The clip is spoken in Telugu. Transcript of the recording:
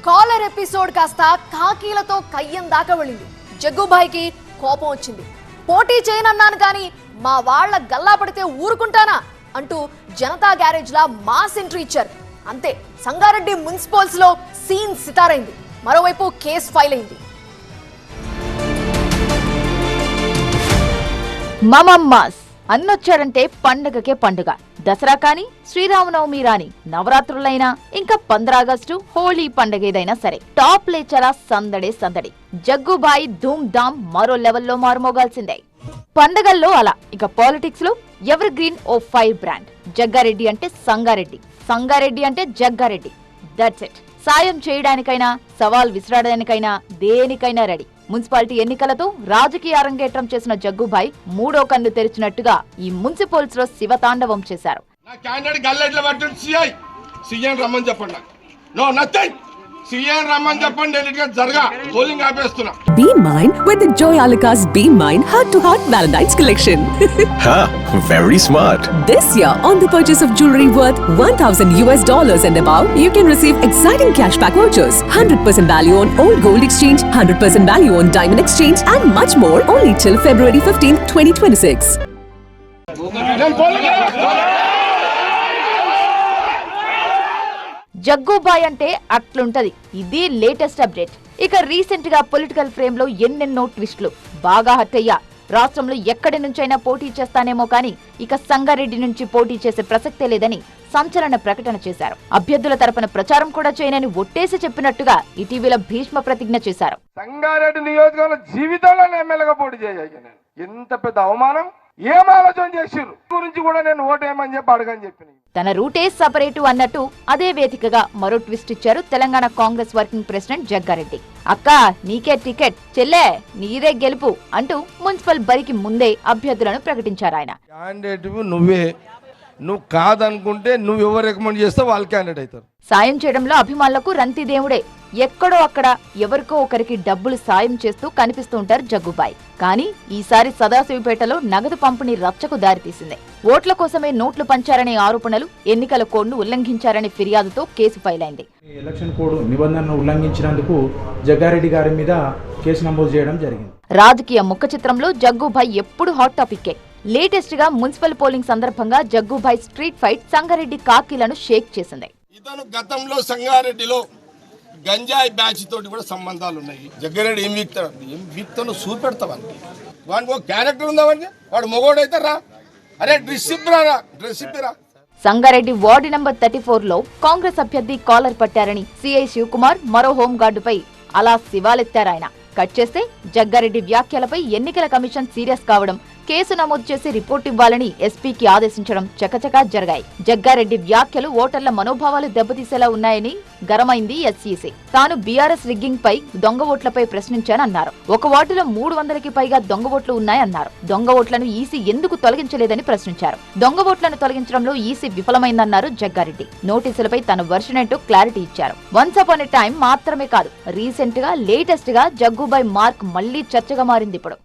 కాలర్ ఎపిసోడ్ కాస్త కాకీలతో కయ్యం దాకా వెళ్ళింది. జగ్గుభాయ్కి కోపం వచ్చింది. పోటీ చేయనన్నాను కానీ మా వాళ్ళ గల్లా పడితే ఊరుకుంటానా అంటూ జనతా గ్యారేజ్ లా మాస్ ఎంట్రీ ఇచ్చారు. అంతే, సంగారెడ్డి మున్సిపల్స్ లో సీన్ సితారైంది. మరోవైపు కేసు ఫైల్ అయింది. మమమ్మాస్ అన్నొచ్చాడంటే పండుగకే పండుగ. దసరా కాని, శ్రీరామనవమి రాని, నవరాత్రులైనా, ఇంకా 15 ఆగస్టు, హోలీ పండుగేదైనా సరే టాప్ లేచలా సందడే సందడి. జగ్గుభాయ్ ధూమ్ ధామ్ మరో లెవెల్లో మారుమోగాల్సిందే. పండగల్లో అలా. ఇక పాలిటిక్స్ లో ఎవర్ గ్రీన్ ఓ ఫైర్ బ్రాండ్. జగ్గారెడ్డి అంటే సంగారెడ్డి, సంగారెడ్డి అంటే జగ్గారెడ్డి. That's it. సాయం చేయడానికైనా, సవాల్ విసిరాడానికైనా, దేనికైనా రెడీ. మున్సిపాలిటీ ఎన్నికలతో రాజకీయ అరంగేట్రం చేసిన జగ్గుభాయ్ మూడో కన్ను తెరిచినట్టుగా ఈ మున్సిపల్స్ లో శివతాండవం చేశారు. Be mine with the Joy Alucas Be Mine Heart to Heart Valentine's collection. Ha, very smart. This year, on the purchase of jewelry worth $1,000 and above, you can receive exciting cashback vouchers, 100% value on old gold exchange, 100% value on diamond exchange, and much more only till February 15, 2026. Jaggu Bhai అంటే అట్లుంటది. ఇది లేటెస్ట్ అప్డేట్. ఇక రీసెంట్ గా పొలిటికల్ ఫ్రేమ్ లో ఎన్నెన్నో ట్విస్టులు. బాగా హట్ అయ్యా. రాష్ట్రంలో ఎక్కడి నుంచైనా పోటీ చేస్తానేమో కానీ ఇక సంగారెడ్డి నుంచి పోటీ చేసే ప్రసక్తే లేదని సంచలన ప్రకటన చేశారు. అభ్యర్థుల తరపున ప్రచారం కూడా చేయనని ఒట్టేసి చెప్పినట్టుగా ఇటీవల భీష్మ ప్రతిజ్ఞ చేశారు. సంగారెడ్డి నియోజకవర్గం జీవితంలో ఎమ్మెల్యేగా పోటీ చేయగలిగాను. ఎంత పెద్ద అవమానం! ఏం ఆలోచన చేసిర్రు గురించి కూడా నేను ఓటేయమని చెప్పి అడగని చెప్పిన. తన రూటే సపరేటు అన్నట్టు అదే వేదికగా మరో ట్విస్ట్ ఇచ్చారు తెలంగాణ కాంగ్రెస్ వర్కింగ్ ప్రెసిడెంట్ జగ్గారెడ్డి. అక్క నీకే టికెట్, చెల్లె నీదే గెలుపు అంటూ మున్సిపల్ బరికి ముందే అభ్యర్థులను ప్రకటించారు ఆయన. క్యాండిడేట్ నువ్వే, నువ్వు కాదనుకుంటే నువ్వు ఎవరు రికమెండ్ చేస్తే వాళ్ళు క్యాండిడేట్ అవుతారు. సాయం చేయడంలో అభిమానులకు రంతి దేవుడే. ఎక్కడో అక్కడ ఎవరికో ఒకరికి డబ్బులు సాయం చేస్తూ కనిపిస్తూ ఉంటారు జగ్గుభాయ్. కానీ ఈసారి సదాశివపేటలో నగదు పంపిణీ రచ్చకు దారితీసింది. ఓట్ల కోసమే నోట్లు పంచారనే ఆరోపణలు, ఎన్నికల కోడ్ను ఉల్లంఘించారనే ఫిర్యాదుతో కేసు ఫైల్ అయింది. ఎలక్షన్ కోడ్ నిబంధనను ఉల్లంఘించినందుకు జగ్గారెడ్డి గారి మీద కేసు నమోదు చేయడం జరిగింది. రాజకీయ ముఖ చిత్రంలో జగ్గుభాయ్ ఎప్పుడు హాట్ టాపిక్కే. లేటెస్ట్ గా మున్సిపల్ పోలింగ్ సందర్భంగా జగ్గుభాయ్ స్ట్రీట్ ఫైట్ సంగారెడ్డి కాకీలను షేక్ చేసింది. ఇతను గతంలో సంగారెడ్డిలో గంజాయి బ్యాచ్ తోటి కూడా సంబంధాలు ఉన్నాయి. జగ్గారెడ్డి ఏం వీక్తాను చూపెడతావని వాడికి ఒక క్యారెక్టర్ ఉందామని వాడు మొగోడైతే రా, అరే డ్రెస్ ఇప్పిరా. సంగారెడ్డి వార్డు నంబర్ 34 లో కాంగ్రెస్ అభ్యర్థి కాలర్ పట్టారని సిఐ శివకుమార్ మరో హోంగార్డుపై అలా శివాలెత్తారాయన. కట్ చేస్తే జగ్గారెడ్డి వ్యాఖ్యలపై ఎన్నికల కమిషన్ సీరియస్ కావడం, కేసు నమోదు చేసి రిపోర్ట్ ఇవ్వాలని ఎస్పీకి ఆదేశించడం చకచకా జరిగాయి. జగ్గారెడ్డి వ్యాఖ్యలు ఓటర్ల మనోభావాలు దెబ్బతీసేలా ఉన్నాయని గరమైంది ఎస్ఈసీ. తాను బీఆర్ఎస్ రిగ్గింగ్ పై, దొంగ ఓట్లపై ప్రశ్నించానన్నారు. ఒక వార్డులో 300కి పైగా దొంగ ఓట్లు ఉన్నాయన్నారు. దొంగ ఓట్లను ఈసీ ఎందుకు తొలగించలేదని ప్రశ్నించారు. దొంగ ఓట్లను తొలగించడంలో ఈసీ విఫలమైందన్నారు జగ్గారెడ్డి. నోటీసులపై తన వర్షన్ ఏంటో క్లారిటీ ఇచ్చారు. వన్స్ అపాన్ ఎ టైం మాత్రమే కాదు, రీసెంట్ గా లేటెస్ట్ గా జగ్గుభాయ్ మార్క్ మళ్లీ చర్చగా మారింది. ఇప్పుడు